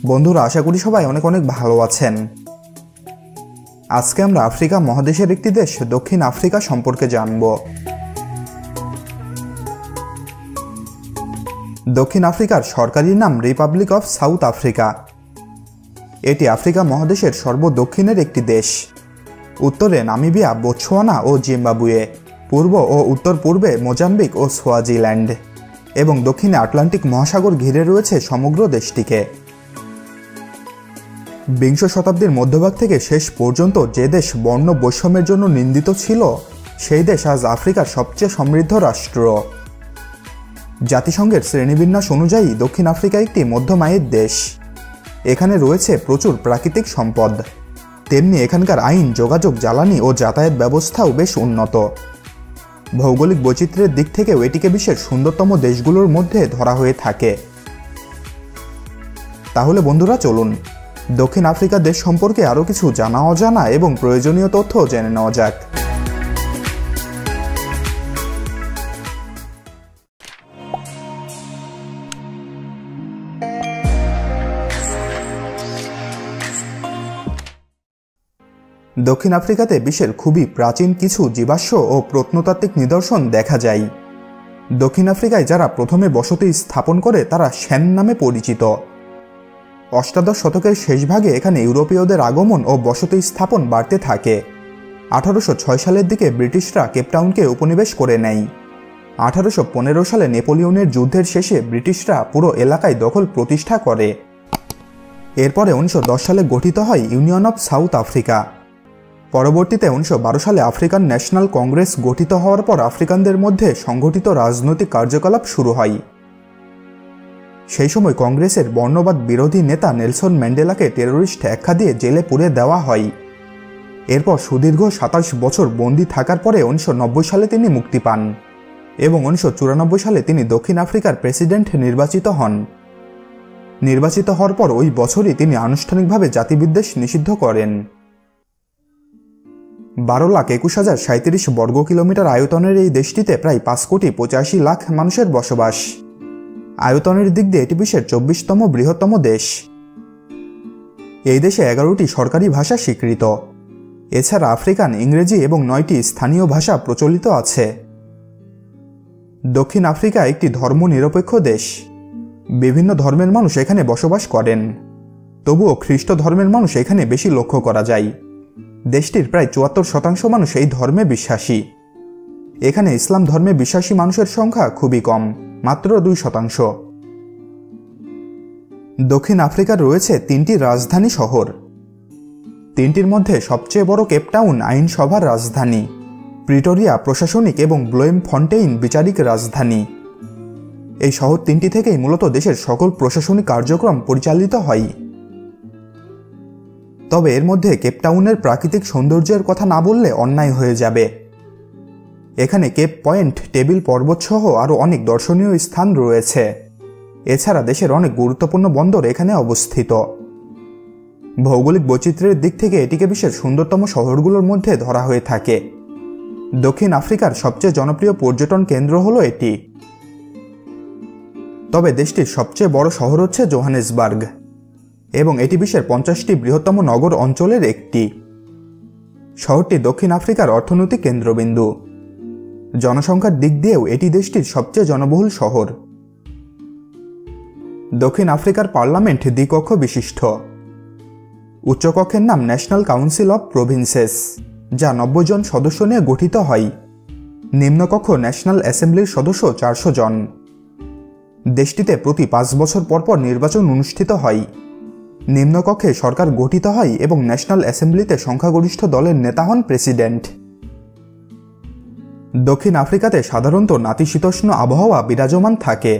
বন্ধুরা, আশা করি সবাই অনেক অনেক ভালো আছেন। আজকে আমরা আফ্রিকা মহাদেশের একটি দেশ দক্ষিণ আফ্রিকা সম্পর্কে জানব। দক্ষিণ আফ্রিকার সরকারি নাম রিপাবলিক অফ সাউথ আফ্রিকা। এটি আফ্রিকা মহাদেশের সর্বদক্ষিণের একটি দেশ। উত্তরে নামিবিয়া, বোতসোয়ানা ও জিম্বাবুয়ে, পূর্ব ও উত্তর পূর্বে মোজাম্বিক ও সোয়াজিল্যান্ড এবং দক্ষিণে আটলান্টিক মহাসাগর ঘিরে রয়েছে সমগ্র দেশটিকে। বিংশ শতাব্দীর মধ্যভাগ থেকে শেষ পর্যন্ত যে দেশ বর্ণ বৈষম্যের জন্য নিন্দিত ছিল, সেই দেশ আজ আফ্রিকার সবচেয়ে সমৃদ্ধ রাষ্ট্র। জাতিসংঘের শ্রেণীবিন্যাস অনুযায়ী দক্ষিণ আফ্রিকা একটি মধ্যম আয়ের দেশ। এখানে রয়েছে প্রচুর প্রাকৃতিক সম্পদ, তেমনি এখানকার আইন, যোগাযোগ, জ্বালানি ও যাতায়াত ব্যবস্থাও বেশ উন্নত। ভৌগোলিক বৈচিত্র্যের দিক থেকেও এটিকে বিশ্বের সুন্দরতম দেশগুলোর মধ্যে ধরা হয়ে থাকে। তাহলে বন্ধুরা, চলুন দক্ষিণ আফ্রিকা দেশ সম্পর্কে আরও কিছু জানা অজানা এবং প্রয়োজনীয় তথ্য জেনে নেওয়া যাক। দক্ষিণ আফ্রিকাতে বিশ্বের খুবই প্রাচীন কিছু জীবাশ্ম ও প্রত্নতাত্ত্বিক নিদর্শন দেখা যায়। দক্ষিণ আফ্রিকায় যারা প্রথমে বসতি স্থাপন করে তারা শ্যান নামে পরিচিত। অষ্টাদশ শতকের শেষভাগে এখানে ইউরোপীয়দের আগমন ও বসতি স্থাপন বাড়তে থাকে। 1806 সালের দিকে ব্রিটিশরা কেপটাউনকে উপনিবেশ করে নেয়। 1815 সালে নেপোলিয়নের যুদ্ধের শেষে ব্রিটিশরা পুরো এলাকায় দখল প্রতিষ্ঠা করে। এরপরে 1910 সালে গঠিত হয় ইউনিয়ন অফ সাউথ আফ্রিকা। পরবর্তীতে 1912 সালে আফ্রিকান ন্যাশনাল কংগ্রেস গঠিত হওয়ার পর আফ্রিকানদের মধ্যে সংগঠিত রাজনৈতিক কার্যকলাপ শুরু হয়। সেই সময় কংগ্রেসের বর্ণবাদ বিরোধী নেতা নেলসন ম্যান্ডেলাকে টেরোরিস্ট আখ্যা দিয়ে জেলে পুরে দেওয়া হয়। এরপর সুদীর্ঘ 27 বছর বন্দী থাকার পরে 1990 সালে তিনি মুক্তি পান এবং 1994 সালে তিনি দক্ষিণ আফ্রিকার প্রেসিডেন্ট নির্বাচিত হন। নির্বাচিত হওয়ার পর ওই বছরই তিনি আনুষ্ঠানিকভাবে জাতিবিদ্বেষ নিষিদ্ধ করেন। 12,21,037 বর্গ কিলোমিটার আয়তনের এই দেশটিতে প্রায় 5,85,00,000 মানুষের বসবাস। আয়তনের দিক দিয়ে এটি বিশ্বের 24তম বৃহত্তম দেশ। এই দেশে 11টি সরকারি ভাষা স্বীকৃত। এছাড়া আফ্রিকান, ইংরেজি এবং 9টি স্থানীয় ভাষা প্রচলিত আছে। দক্ষিণ আফ্রিকা একটি ধর্মনিরপেক্ষ দেশ। বিভিন্ন ধর্মের মানুষ এখানে বসবাস করেন, তবুও খ্রিস্ট ধর্মের মানুষ এখানে বেশি লক্ষ্য করা যায়। দেশটির প্রায় 74% মানুষ এই ধর্মে বিশ্বাসী। এখানে ইসলাম ধর্মে বিশ্বাসী মানুষের সংখ্যা খুবই কম, মাত্র 2%। দক্ষিণ আফ্রিকার রয়েছে 3টি রাজধানী শহর। 3টির মধ্যে সবচেয়ে বড় কেপটাউন আইনসভার রাজধানী, প্রিটোরিয়া প্রশাসনিক এবং ব্লোয়েমফন্টেইন বিচারিক রাজধানী। এই শহর 3টি থেকেই মূলত দেশের সকল প্রশাসনিক কার্যক্রম পরিচালিত হয়। তবে এর মধ্যে কেপটাউনের প্রাকৃতিক সৌন্দর্যের কথা না বললে অন্যায় হয়ে যাবে। এখানে কেপ পয়েন্ট, টেবিল পর্বত সহ আরও অনেক দর্শনীয় স্থান রয়েছে। এছাড়া দেশের অনেক গুরুত্বপূর্ণ বন্দর এখানে অবস্থিত। ভৌগোলিক বৈচিত্র্যের দিক থেকে এটিকে বিশ্বের সুন্দরতম শহরগুলোর মধ্যে ধরা হয়ে থাকে। দক্ষিণ আফ্রিকার সবচেয়ে জনপ্রিয় পর্যটন কেন্দ্র হলো এটি। তবে দেশটির সবচেয়ে বড় শহর হচ্ছে জোহানেসবার্গ এবং এটি বিশ্বের 50টি বৃহত্তম নগর অঞ্চলের একটি। শহরটি দক্ষিণ আফ্রিকার অর্থনৈতিক কেন্দ্রবিন্দু। জনসংখ্যার দিক দিয়েও এটি দেশটির সবচেয়ে জনবহুল শহর। দক্ষিণ আফ্রিকার পার্লামেন্ট দ্বিকক্ষ বিশিষ্ট। উচ্চকক্ষের নাম ন্যাশনাল কাউন্সিল অফ প্রভিন্সেস, যা 90 জন সদস্য নিয়ে গঠিত হয়। নিম্নকক্ষ ন্যাশনাল অ্যাসেম্বলির সদস্য 400 জন। দেশটিতে প্রতি 5 বছর পরপর নির্বাচন অনুষ্ঠিত হয়। নিম্নকক্ষে সরকার গঠিত হয় এবং ন্যাশনাল অ্যাসেম্বলিতে সংখ্যাগরিষ্ঠ দলের নেতা হন প্রেসিডেন্ট। দক্ষিণ আফ্রিকাতে সাধারণত নাতিশীতোষ্ণ আবহাওয়া বিরাজমান থাকে।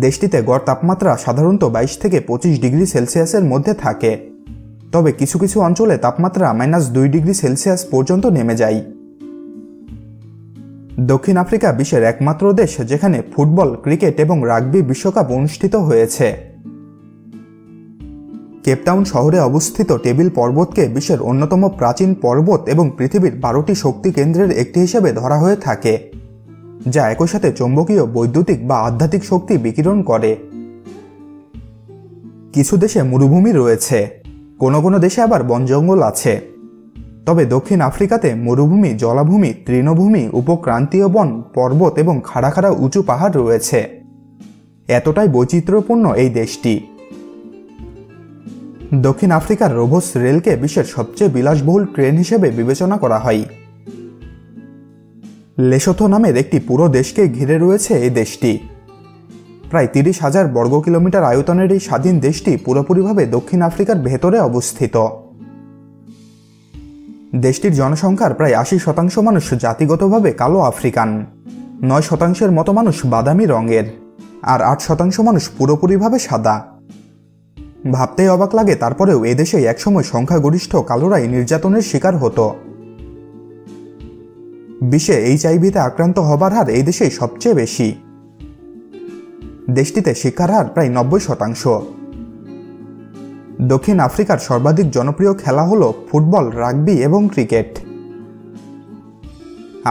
দেশটিতে গড় তাপমাত্রা সাধারণত 22 থেকে 25 ডিগ্রি সেলসিয়াসের মধ্যে থাকে, তবে কিছু কিছু অঞ্চলে তাপমাত্রা -2 ডিগ্রি সেলসিয়াস পর্যন্ত নেমে যায়। দক্ষিণ আফ্রিকা বিশ্বের একমাত্র দেশ যেখানে ফুটবল, ক্রিকেট এবং রাগবি বিশ্বকাপ অনুষ্ঠিত হয়েছে। কেপটাউন শহরে অবস্থিত টেবিল পর্বতকে বিশ্বের অন্যতম প্রাচীন পর্বত এবং পৃথিবীর 12টি শক্তি কেন্দ্রের একটি হিসেবে ধরা হয়ে থাকে, যা একই সাথে চৌম্বকীয়, বৈদ্যুতিক বা আধ্যাত্মিক শক্তি বিকিরণ করে। কিছু দেশে মরুভূমি রয়েছে, কোনো কোনো দেশে আবার বন জঙ্গল আছে। তবে দক্ষিণ আফ্রিকাতে মরুভূমি, জলাভূমি, তৃণভূমি, উপক্রান্তীয় বন, পর্বত এবং খাড়া খাড়া উঁচু পাহাড় রয়েছে। এতটাই বৈচিত্র্যপূর্ণ এই দেশটি। দক্ষিণ আফ্রিকার রোভস রেলকে বিশ্বের সবচেয়ে বিলাসবহুল ট্রেন হিসেবে বিবেচনা করা হয়। লেসোথো নামের একটি পুরো দেশকে ঘিরে রয়েছে এই দেশটি। প্রায় 30,000 বর্গ কিলোমিটার আয়তনের এই স্বাধীন দেশটি পুরোপুরিভাবে দক্ষিণ আফ্রিকার ভেতরে অবস্থিত। দেশটির জনসংখ্যার প্রায় 80% মানুষ জাতিগতভাবে কালো আফ্রিকান, 9% মতো মানুষ বাদামি রঙের, আর 8% মানুষ পুরোপুরিভাবে সাদা। ভাবতেই অবাক লাগে, তারপরেও এদেশে একসময় সংখ্যাগরিষ্ঠ কালোরাই নির্যাতনের শিকার হতো। বিশ্বে HIV-তে আক্রান্ত হবার হার এই দেশেই সবচেয়ে বেশি। দেশটিতে শিক্ষার হার প্রায় 90%। দক্ষিণ আফ্রিকার সর্বাধিক জনপ্রিয় খেলা হল ফুটবল, রাগবি এবং ক্রিকেট।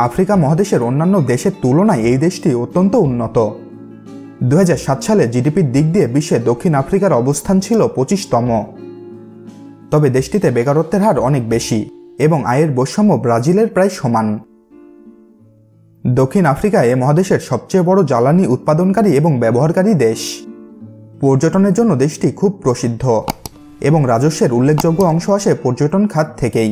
আফ্রিকা মহাদেশের অন্যান্য দেশের তুলনায় এই দেশটি অত্যন্ত উন্নত। 2007 সালে জিডিপির দিক দিয়ে বিশ্বে দক্ষিণ আফ্রিকার অবস্থান ছিল 25তম। তবে দেশটিতে বেকারত্বের হার অনেক বেশি এবং আয়ের বৈষম্য ব্রাজিলের প্রায় সমান। দক্ষিণ আফ্রিকা এ মহাদেশের সবচেয়ে বড় জ্বালানি উৎপাদনকারী এবং ব্যবহারকারী দেশ। পর্যটনের জন্য দেশটি খুব প্রসিদ্ধ এবং রাজস্বের উল্লেখযোগ্য অংশ আসে পর্যটন খাত থেকেই।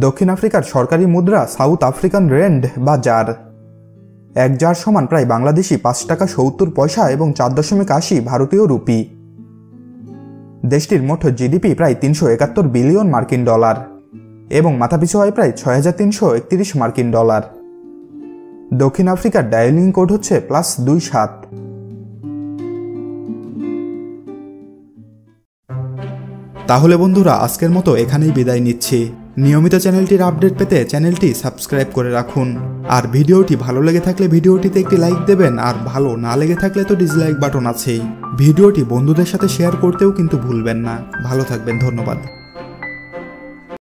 দক্ষিণ আফ্রিকার সরকারি মুদ্রা সাউথ আফ্রিকান রেন্ড বা জার। এক জার সমান প্রায় বাংলাদেশি 5 টাকা 70 পয়সা এবং 4.80 ভারতীয় রুপি। দেশটির মোট জিডিপি প্রায় 371 বিলিয়ন মার্কিন ডলার এবং মাথাপিছু আয় প্রায় 6,331 মার্কিন ডলার। দক্ষিণ আফ্রিকার ডায়ালিং কোড হচ্ছে +27। তাহলে বন্ধুরা, আজকের মতো এখানেই বিদায় নিচ্ছি। নিয়মিত চ্যানেলটির আপডেট পেতে চ্যানেলটি সাবস্ক্রাইব করে রাখুন। আর ভিডিওটি ভালো লেগে থাকলে ভিডিওটিতে একটি লাইক দেবেন, আর ভালো না লেগে থাকলে তো ডিসলাইক বাটন আছেই। ভিডিওটি বন্ধুদের সাথে শেয়ার করতেও কিন্তু ভুলবেন না। ভালো থাকবেন, ধন্যবাদ।